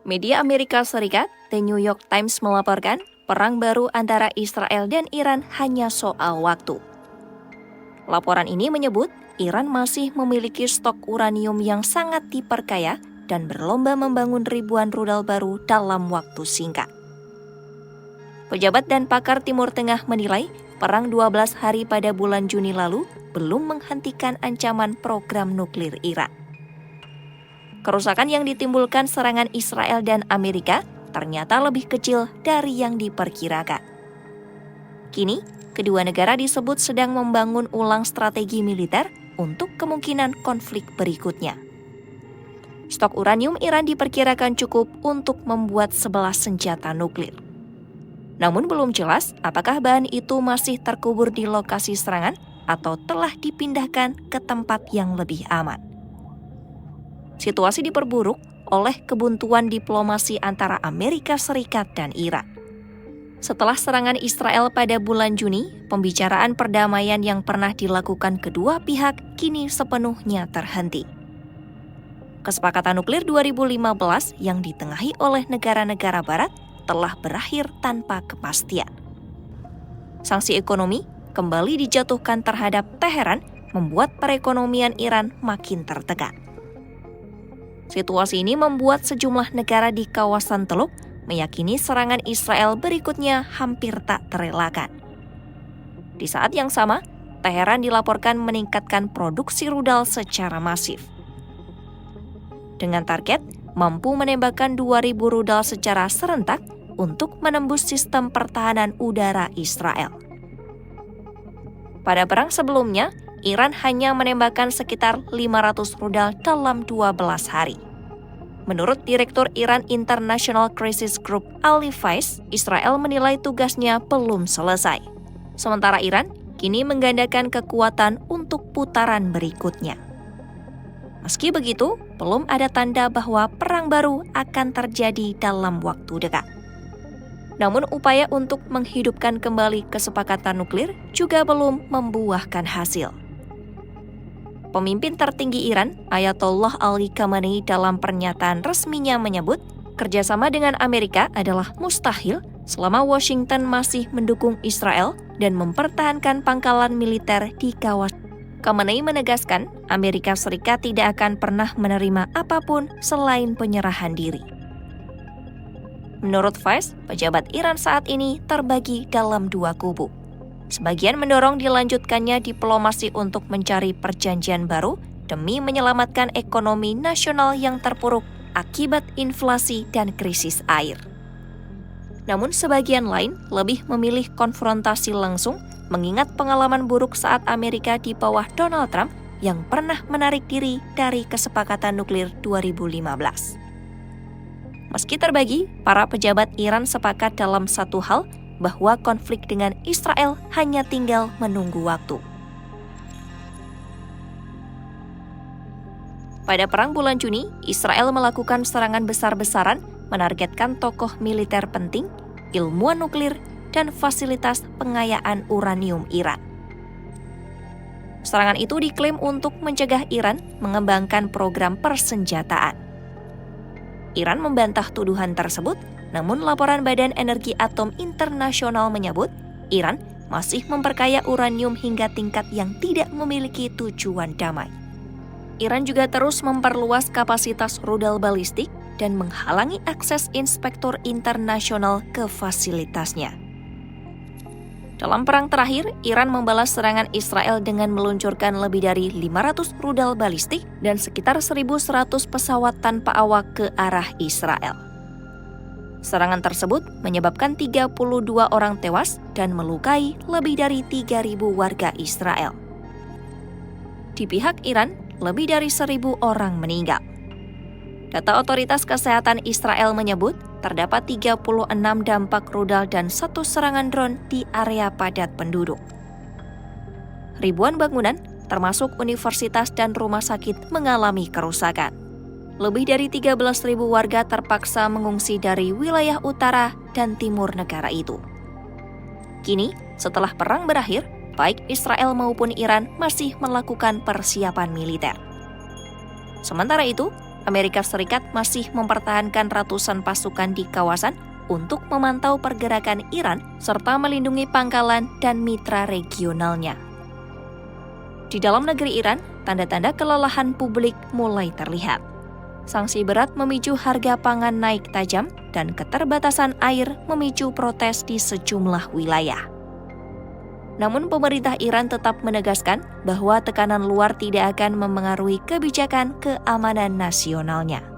Media Amerika Serikat, The New York Times melaporkan, perang baru antara Israel dan Iran hanya soal waktu. Laporan ini menyebut, Iran masih memiliki stok uranium yang sangat diperkaya dan berlomba membangun ribuan rudal baru dalam waktu singkat. Pejabat dan pakar Timur Tengah menilai, perang 12 hari pada bulan Juni lalu belum menghentikan ancaman program nuklir Iran. Kerusakan yang ditimbulkan serangan Israel dan Amerika ternyata lebih kecil dari yang diperkirakan. Kini, kedua negara disebut sedang membangun ulang strategi militer untuk kemungkinan konflik berikutnya. Stok uranium Iran diperkirakan cukup untuk membuat 11 senjata nuklir. Namun belum jelas apakah bahan itu masih terkubur di lokasi serangan atau telah dipindahkan ke tempat yang lebih aman. Situasi diperburuk oleh kebuntuan diplomasi antara Amerika Serikat dan Iran. Setelah serangan Israel pada bulan Juni, pembicaraan perdamaian yang pernah dilakukan kedua pihak kini sepenuhnya terhenti. Kesepakatan nuklir 2015 yang ditengahi oleh negara-negara barat telah berakhir tanpa kepastian. Sanksi ekonomi kembali dijatuhkan terhadap Teheran, membuat perekonomian Iran makin tertekan. Situasi ini membuat sejumlah negara di kawasan Teluk meyakini serangan Israel berikutnya hampir tak terelakkan. Di saat yang sama, Teheran dilaporkan meningkatkan produksi rudal secara masif. Dengan target mampu menembakkan 2.000 rudal secara serentak untuk menembus sistem pertahanan udara Israel. Pada perang sebelumnya, Iran hanya menembakkan sekitar 500 rudal dalam 12 hari. Menurut Direktur Iran International Crisis Group Ali Faiz, Israel menilai tugasnya belum selesai. Sementara Iran kini menggandakan kekuatan untuk putaran berikutnya. Meski begitu, belum ada tanda bahwa perang baru akan terjadi dalam waktu dekat. Namun upaya untuk menghidupkan kembali kesepakatan nuklir juga belum membuahkan hasil. Pemimpin tertinggi Iran, Ayatollah Ali Khamenei dalam pernyataan resminya menyebut, kerjasama dengan Amerika adalah mustahil selama Washington masih mendukung Israel dan mempertahankan pangkalan militer di kawasan. Khamenei menegaskan, Amerika Serikat tidak akan pernah menerima apapun selain penyerahan diri. Menurut Faiz, pejabat Iran saat ini terbagi dalam dua kubu. Sebagian mendorong dilanjutkannya diplomasi untuk mencari perjanjian baru demi menyelamatkan ekonomi nasional yang terpuruk akibat inflasi dan krisis air. Namun sebagian lain lebih memilih konfrontasi langsung mengingat pengalaman buruk saat Amerika di bawah Donald Trump yang pernah menarik diri dari kesepakatan nuklir 2015. Meski terbagi, para pejabat Iran sepakat dalam satu hal, bahwa konflik dengan Israel hanya tinggal menunggu waktu. Pada perang bulan Juni, Israel melakukan serangan besar-besaran, menargetkan tokoh militer penting, ilmuwan nuklir, dan fasilitas pengayaan uranium Iran. Serangan itu diklaim untuk mencegah Iran mengembangkan program persenjataan. Iran membantah tuduhan tersebut, namun laporan Badan Energi Atom Internasional menyebut Iran masih memperkaya uranium hingga tingkat yang tidak memiliki tujuan damai. Iran juga terus memperluas kapasitas rudal balistik dan menghalangi akses inspektur internasional ke fasilitasnya. Dalam perang terakhir, Iran membalas serangan Israel dengan meluncurkan lebih dari 500 rudal balistik dan sekitar 1.100 pesawat tanpa awak ke arah Israel. Serangan tersebut menyebabkan 32 orang tewas dan melukai lebih dari 3.000 warga Israel. Di pihak Iran, lebih dari 1.000 orang meninggal. Data otoritas kesehatan Israel menyebut terdapat 36 dampak rudal dan 1 serangan drone di area padat penduduk. Ribuan bangunan, termasuk universitas dan rumah sakit, mengalami kerusakan. Lebih dari 13.000 warga terpaksa mengungsi dari wilayah utara dan timur negara itu. Kini, setelah perang berakhir, baik Israel maupun Iran masih melakukan persiapan militer. Sementara itu, Amerika Serikat masih mempertahankan ratusan pasukan di kawasan untuk memantau pergerakan Iran serta melindungi pangkalan dan mitra regionalnya. Di dalam negeri Iran, tanda-tanda kelelahan publik mulai terlihat. Sanksi berat memicu harga pangan naik tajam dan keterbatasan air memicu protes di sejumlah wilayah. Namun pemerintah Iran tetap menegaskan bahwa tekanan luar tidak akan memengaruhi kebijakan keamanan nasionalnya.